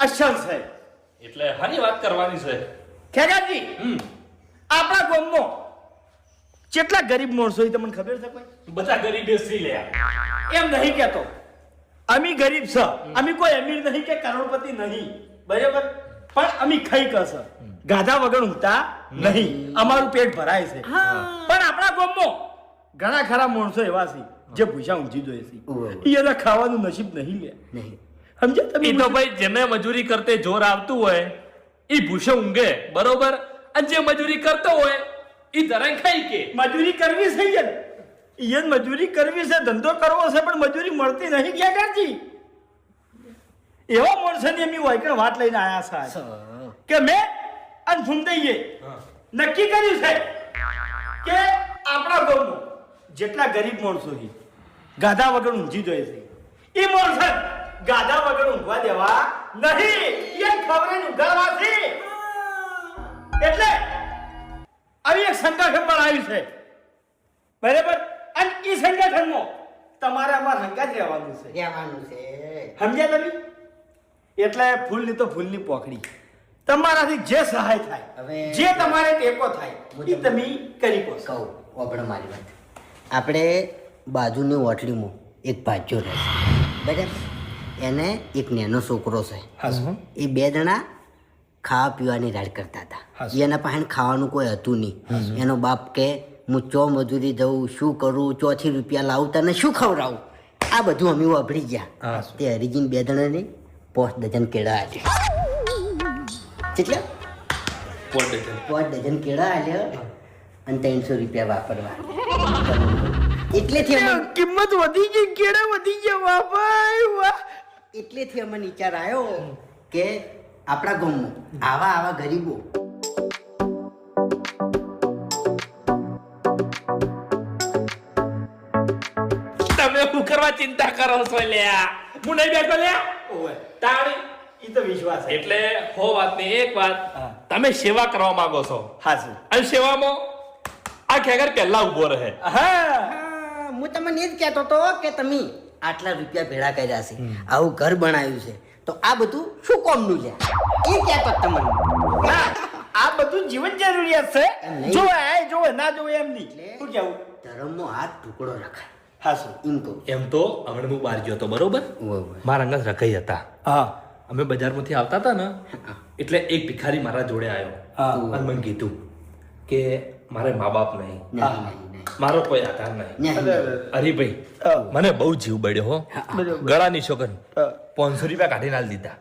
અસલ છે. એટલે હાની વાત કરવાની છે? ખેગાજી, આપણા ગામમાં કેટલા ગરીબ માણસો છે તમને ખબર છે કોઈ? બધા ગરીબે સી લે. એમ નહીં કેતો. અમે ગરીબ છે, અમે કોઈ અમીર નહીં કે કરોડપતિ નહીં, બરાબર? પણ અમે ખાઈ કસ ગાધા વગર ઊંઘતા નહીં, અમારું પેટ ભરાય છે. પણ આપણા ગામમાં ઘણા ખરા માણસો એવા છે જે ભૂસા ઊંઘી જોઈએ છે. એના ખાવાનું નસીબ નહીં લે. સમજ્યા તમે? ઈ તો ભાઈ જેને મજૂરી કરતે જોર આવતું હોય ઈ ભૂસે ઊંઘે, બરોબર? અને જે મજૂરી કરતો હોય ઈ ધરાઈ ખાઈ કે. મજૂરી કરવી છે યાર, યાર મજૂરી કરવી છે, ધંધો કરવો છે, પણ મજૂરી મળતી નહીં. ખેગાજી, એવા માણસોની અમે વાયકણ વાત લઈને આયા છે કે મેં અને ફૂમદઈએ નક્કી કર્યું છે કે આપણા ગામમાં જેટલા ગરીબ માણસો છે ગાધા વગર ઊંઘી જોઈએ છે, એ માણસો ગાધા વગર ઊંઘવા દેવા નહીં. એ ખબરે ઊંઘાડવા છે. એટલે આવી એક સંગઠન બનાવ્યું છે, બરાબર? અને એ સંગઠનમાં તમારે અમારે હંગાત રહેવાનું છે. સમજ્યા તમે? એટલે ફૂલની તો ફૂલની પોખડી, તમારાથી જે સહાય થાય, જે તમારે ટેકો થાય એ તમે કરી શકો. કહું આપણે મારી વાત, આપણે બાજુની હોટલીમાં એક ભાજ્યો રહે છે, બરાબર? એને એક નાનો છોકરો છે. એ બે જણા ખાવા પીવાની રાડ કરતા હતા. એના પાસે ખાવાનું કોઈ હતું નહીં. એનો બાપ કે હું ચો મજૂરી જઉં, શું કરું, ચોથી રૂપિયા લાવું, તને શું ખવડાવું? આ બધું અમે વાપરી ગયા. તે હરિજીન બે જણાને 5 ડઝન કેળા આલ્યા. કેટલા? 5 ડઝન કેળા આલ્યા અને 300 રૂપિયા વાપરવા. એટલેથી કિંમત વધી ગઈ, કેળા વધી ગયા. વાહ ભાઈ વાહ. એટલેથી અમને વિચાર આવ્યો કે આપણા ગામમાં આવા ગરીબો તમે શું કરવા ચિંતા કરો છો લ્યા? હું નહીં બેઠો લ્યા. ઓય, તાળી. ઈ તો વિશ્વાસ છે. એટલે હો વાતની એક વાત, તમે સેવા કરવા માંગો છો હાચું. અને સેવામાં આ ખેગર પહેલા ઉભો રહે. હા, હું તમને એ જ કહેતો હતો કે તમે આટલા રૂપિયા ભેળા કર્યા છે, આવું ઘર બનાવ્યું છે, તો આ બધું શું કામનું છે? એ કહેતો તમને. ના, આ બધું જીવન જરૂરિયાત છે. એમ નહીં. જોવે જોવે ના જોવે એમ નહીં. શું કેવું? ધર્મનો હાથ ટુકડો રખાય. હાચું. એમ કહું. એમ તો હમણાં હું બહાર ગયો હતો, બરોબર? મારા અંગત રખાઈ હતા. હા અમે બજારમાંથી આવતા હતા ને, એટલે એક ભિખારી મારા જોડે આવ્યો અને મને કીધું કે મારે મા બાપ નહીં, મારો કોઈ આધાર નહીં. હરીભાઈ, મને બહુ જીવ બળ્યો હો. ગળાની શોગન 500 રૂપિયા કાઢીને આલી દીધા.